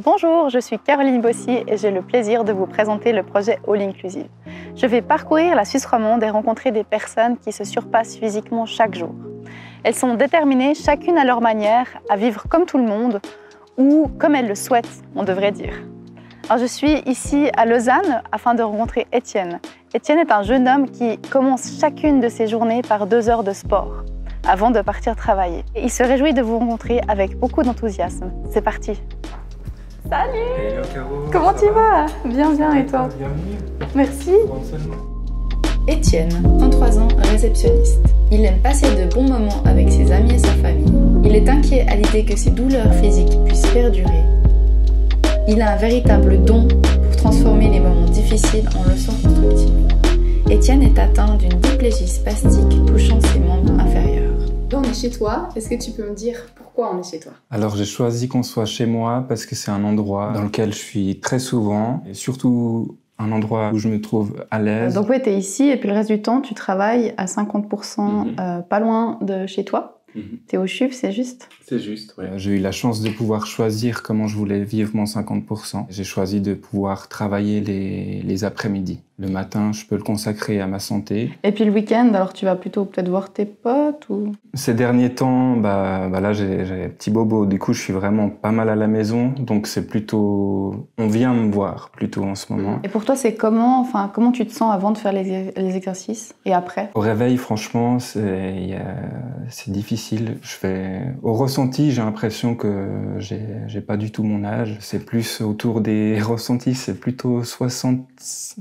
Bonjour, je suis Caroline Bossy et j'ai le plaisir de vous présenter le projet All Inclusive. Je vais parcourir la Suisse romande et rencontrer des personnes qui se surpassent physiquement chaque jour. Elles sont déterminées, chacune à leur manière, à vivre comme tout le monde ou comme elles le souhaitent, on devrait dire. Alors, je suis ici à Lausanne afin de rencontrer Étienne. Étienne est un jeune homme qui commence chacune de ses journées par 2 heures de sport avant de partir travailler. Et il se réjouit de vous rencontrer avec beaucoup d'enthousiasme. C'est parti! Salut! Hello Caro! Comment tu vas? Bien, bien, et toi? Bienvenue! Merci! Étienne, 33 ans, réceptionniste. Il aime passer de bons moments avec ses amis et sa famille. Il est inquiet à l'idée que ses douleurs physiques puissent perdurer. Il a un véritable don pour transformer les moments difficiles en leçons constructives. Étienne est atteint d'une diplégie spastique touchant ses membres inférieurs. Là, on est chez toi. Est-ce que tu peux me dire pourquoi on est chez toi? Alors j'ai choisi qu'on soit chez moi parce que c'est un endroit dans lequel je suis très souvent et surtout un endroit où je me trouve à l'aise. Donc oui, tu es ici et puis le reste du temps, tu travailles à 50% pas loin de chez toi. Tu es au CHUV, c'est juste? C'est juste, oui. J'ai eu la chance de pouvoir choisir comment je voulais vivre mon 50%. J'ai choisi de pouvoir travailler les après-midi. Le matin, je peux le consacrer à ma santé. Et puis le week-end, alors tu vas plutôt peut-être voir tes potes ou... Ces derniers temps, là j'ai petit bobo. Du coup, je suis vraiment pas mal à la maison. Donc c'est plutôt... On vient me voir plutôt en ce moment. Et pour toi, c'est comment tu te sens avant de faire les exercices et après? Au réveil, franchement, c'est difficile. Au ressenti, j'ai l'impression que j'ai pas du tout mon âge. C'est plus autour des ressentis, c'est plutôt 60,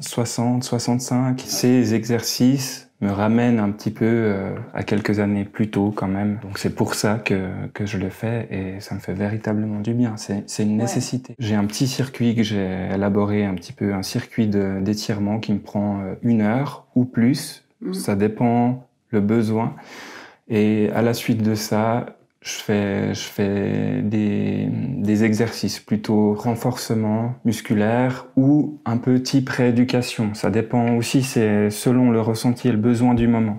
65. Ces exercices me ramènent un petit peu à quelques années plus tôt quand même. Donc c'est pour ça que je le fais et ça me fait véritablement du bien. C'est une nécessité. J'ai un petit circuit que j'ai élaboré, un circuit d'étirement qui me prend 1 heure ou plus. Ça dépend le besoin. Et à la suite de ça, je fais des exercices plutôt renforcement musculaire ou un peu type rééducation. Ça dépend aussi, c'est selon le ressenti et le besoin du moment.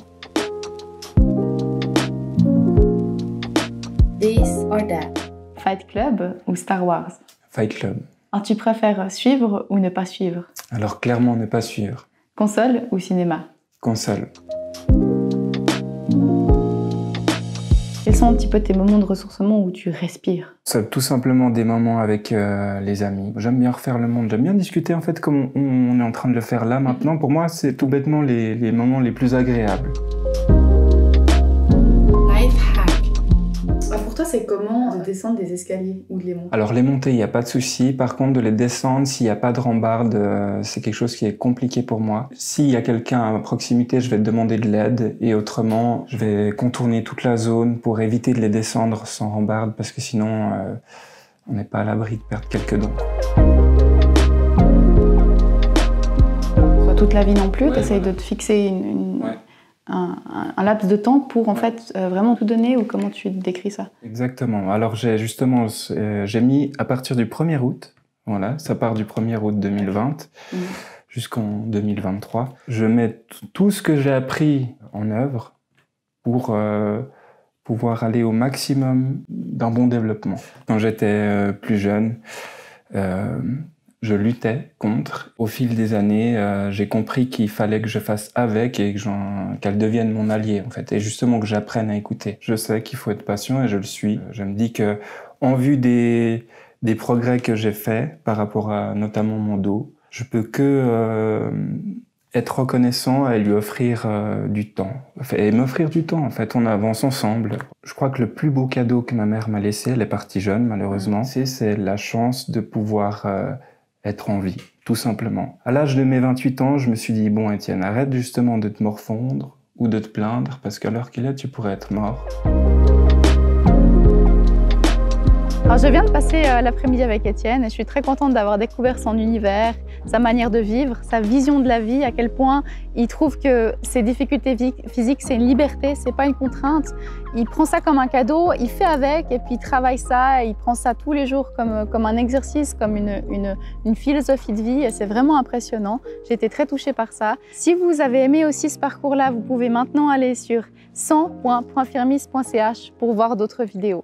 This or that. Fight Club ou Star Wars? Fight Club. Alors tu préfères suivre ou ne pas suivre? Alors clairement ne pas suivre. Console ou cinéma? Console. Quels sont un petit peu tes moments de ressourcement où tu respires? C'est tout simplement des moments avec les amis. J'aime bien refaire le monde, j'aime bien discuter en fait comme on est en train de le faire là maintenant. Pour moi, c'est tout bêtement les moments les plus agréables. Life hack. Pour toi, c'est comment de descendre des escaliers ou de les monter? Alors les monter, il n'y a pas de souci. Par contre, de les descendre, s'il n'y a pas de rambarde, c'est quelque chose qui est compliqué pour moi. S'il y a quelqu'un à proximité, je vais te demander de l'aide. Et autrement, je vais contourner toute la zone pour éviter de les descendre sans rambarde parce que sinon, on n'est pas à l'abri de perdre quelques dents. Soit toute la vie non plus, tu essayes de te fixer un laps de temps pour en fait vraiment tout donner, ou comment tu décris ça? Exactement. Alors j'ai mis à partir du 1er août, voilà, ça part du 1er août 2020 jusqu'en 2023. Je mets tout ce que j'ai appris en œuvre pour pouvoir aller au maximum d'un bon développement. Quand j'étais plus jeune, je luttais contre. Au fil des années, j'ai compris qu'il fallait que je fasse avec et qu'elle devienne mon allié, en fait. Et justement, que j'apprenne à écouter. Je sais qu'il faut être patient et je le suis. Je me dis que, en vue des progrès que j'ai faits par rapport à notamment mon dos, je peux que être reconnaissant et lui offrir du temps. Et m'offrir du temps, en fait. On avance ensemble. Je crois que le plus beau cadeau que ma mère m'a laissé, elle est partie jeune, malheureusement, c'est la chance de pouvoir être en vie, tout simplement. À l'âge de mes 28 ans, je me suis dit, bon Étienne, arrête justement de te morfondre ou de te plaindre, parce qu'à l'heure qu'il est, tu pourrais être mort. Alors, je viens de passer l'après-midi avec Étienne et je suis très contente d'avoir découvert son univers, sa manière de vivre, sa vision de la vie, à quel point il trouve que ses difficultés physiques, c'est une liberté, c'est pas une contrainte. Il prend ça comme un cadeau, il fait avec et puis il travaille ça, et il prend ça tous les jours comme un exercice, comme une philosophie de vie, et c'est vraiment impressionnant. J'ai été très touchée par ça. Si vous avez aimé aussi ce parcours-là, vous pouvez maintenant aller sur 100.firmis.ch pour voir d'autres vidéos.